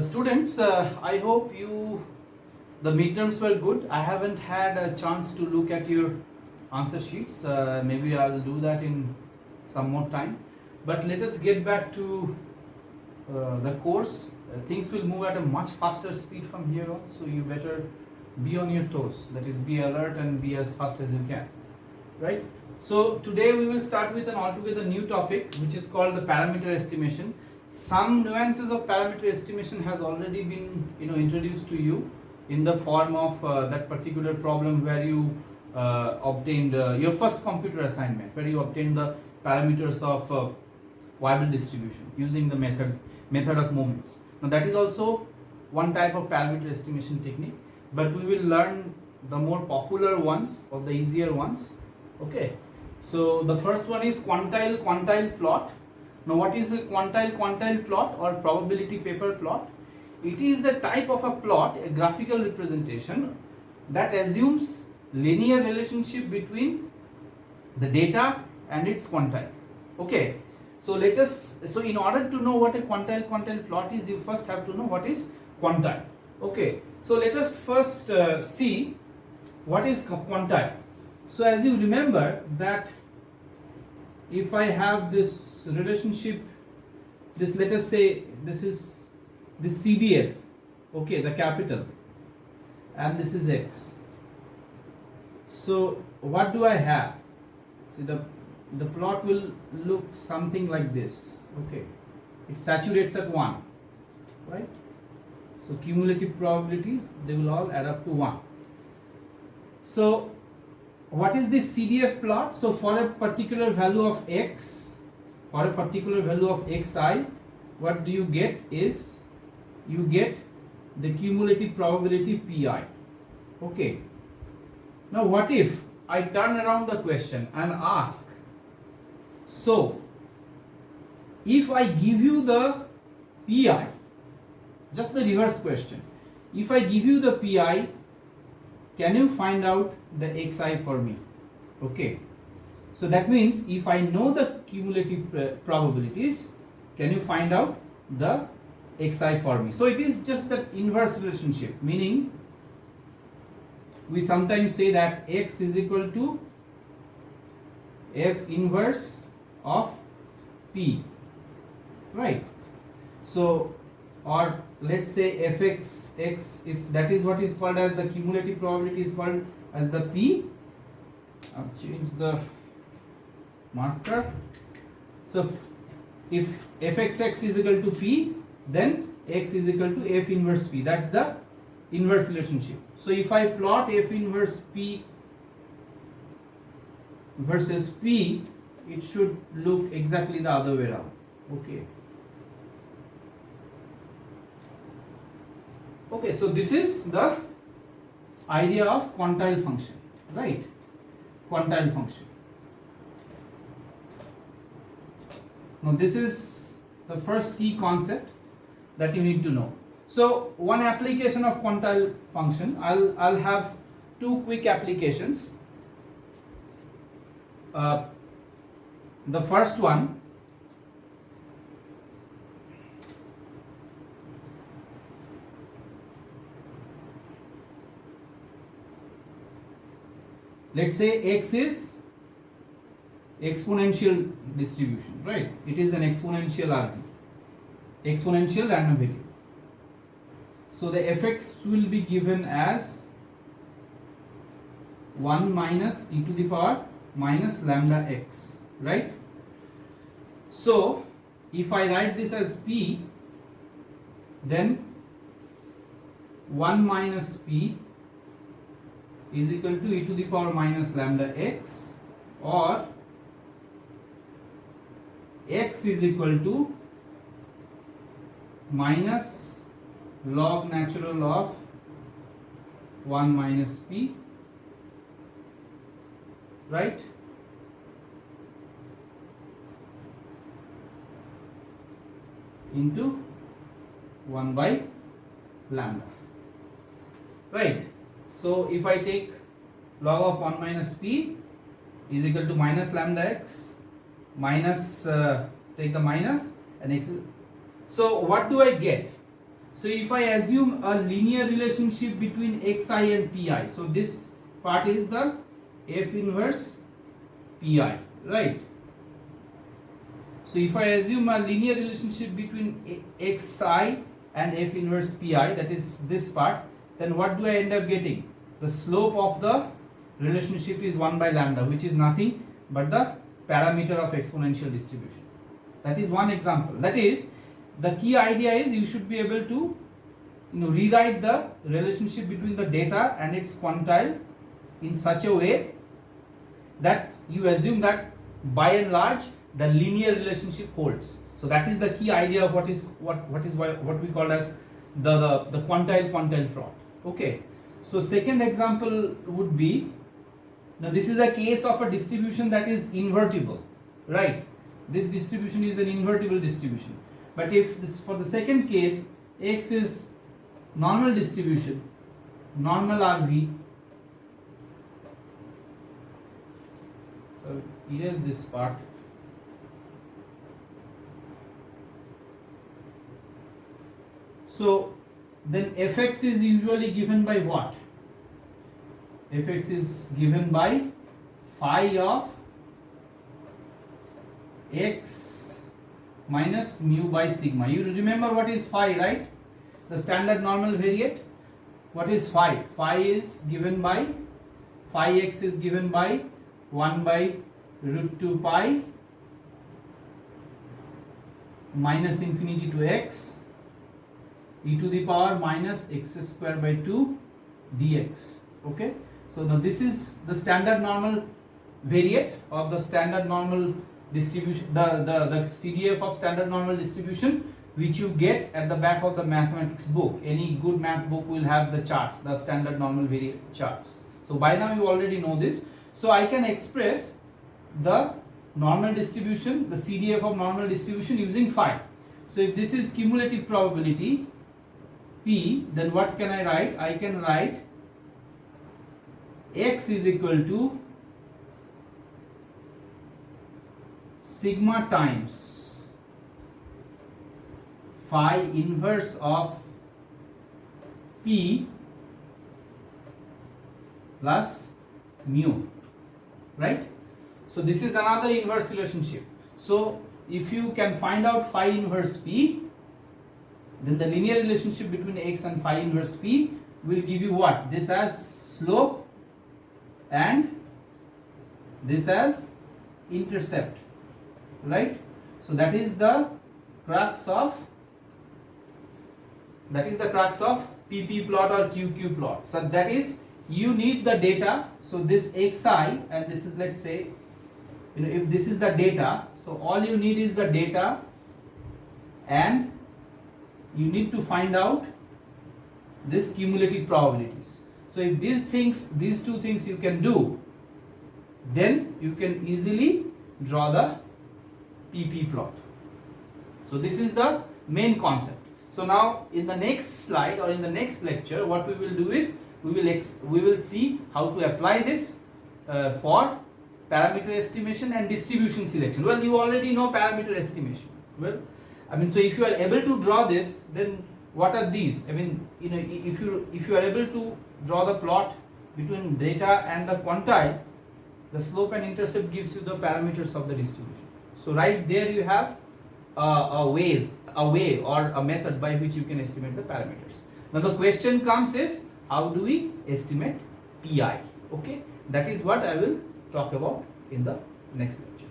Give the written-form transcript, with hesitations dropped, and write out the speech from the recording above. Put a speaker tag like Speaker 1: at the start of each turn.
Speaker 1: Students, I hope the midterms were good. I haven't had a chance to look at your answer sheets. Maybe I'll do that in some more time. But let us get back to the course. Things will move at a much faster speed from here on, so you better be on your toes. That is, be alert and be as fast as you can. Right? So today we will start with an altogether new topic, which is called the parameter estimation. Some nuances of parameter estimation has already been introduced to you in the form of that particular problem where you obtained your first computer assignment, where you obtained the parameters of Weibull distribution using the method of moments. Now that is also one type of parameter estimation technique, but we will learn the more popular ones or the easier ones. Okay, so the first one is quantile plot. Now what is a quantile plot or probability paper plot? It is a type of a plot, a graphical representation that assumes linear relationship between the data and its quantile. Okay, so in order to know what a quantile plot is, you first have to know what is quantile. Okay, so let us first see what is quantile. So as you remember that if I have this relationship, let us say this is the CDF, okay, the capital, and this is X. So what do I have? See, the plot will look something like this. Okay, it saturates at 1, right? So cumulative probabilities, they will all add up to 1. So what is this CDF plot? So for a particular value of X, for a particular value of Xi, what do you get is you get the cumulative probability Pi. Okay, now what if I turn around the question and ask, so if I give you the Pi, just the reverse question, if I give you the Pi, can you find out the Xi for me? Okay, so that means if I know the cumulative probabilities, can you find out the Xi for me? So it is just that inverse relationship, meaning we sometimes say that X is equal to F inverse of P, right? So, or let's say Fx, X, if that is what is called as the cumulative probability is called as the P. I've changed the marker. So if Fxx is equal to P, then X is equal to F inverse P. That's the inverse relationship. So if I plot F inverse P versus P, it should look exactly the other way around. Okay. Okay, so this is the idea of quantile function, right? Quantile function. Now this is the first key concept that you need to know. So one application of quantile function, I'll have two quick applications. The first one, let's say X is exponential distribution, right? It is an exponential RV, exponential random variable. So the Fx will be given as 1 minus e to the power minus lambda x, right? So if I write this as P, then 1 minus P is equal to e to the power minus lambda x, or x is equal to minus log natural of 1 minus P, right? Into 1 by lambda, right? So if I take log of 1 minus P is equal to minus lambda x minus take the minus and x is, so what do I get? So if I assume a linear relationship between xi and pi, so this part is the f inverse pi, right? So if I assume a linear relationship between xi and f inverse pi, that is this part, then what do I end up getting? The slope of the relationship is 1 by lambda, which is nothing but the parameter of exponential distribution. That is one example. That is, the key idea is you should be able to rewrite the relationship between the data and its quantile in such a way that you assume that by and large the linear relationship holds. So that is the key idea of what we call as the quantile plot. Okay. So second example would be, now this is a case of a distribution that is invertible, right? This distribution is an invertible distribution. But if this, for the second case, x is normal distribution, normal RV. So erase this part. So then fx is usually given by what? Fx is given by phi of x minus mu by sigma. You remember what is phi, right? The standard normal variate. What is phi? Phi is given by, phi x is given by 1 by root 2 pi minus infinity to x e to the power minus x square by 2 dx. Okay. So now this is the standard normal variate of the standard normal distribution, the CDF of standard normal distribution, which you get at the back of the mathematics book. Any good math book will have the charts, the standard normal variate charts. So by now you already know this. So I can express the normal distribution, the CDF of normal distribution using phi. So if this is cumulative probability P, then what can I write? I can write x is equal to sigma times phi inverse of P plus mu, right? So this is another inverse relationship. So if you can find out phi inverse P, then the linear relationship between x and phi inverse P will give you what? This as slope and this as intercept, right? So that is the crux of PP plot or QQ plot. So that is, you need the data. So this xi, and this is, let's say, if this is the data, so all you need is the data, and you need to find out this cumulative probabilities. So if these two things you can do, then you can easily draw the PP plot. So this is the main concept. So now in the next slide or in the next lecture, what we will do is we will see how to apply this for parameter estimation and distribution selection. Well, you already know parameter estimation. Well, I mean, so if you are able to draw this, then what are these? I mean, if you are able to draw the plot between data and the quantile, the slope and intercept gives you the parameters of the distribution. So right there you have a way or a method by which you can estimate the parameters. Now the question comes is, how do we estimate PI? Okay, that is what I will talk about in the next lecture.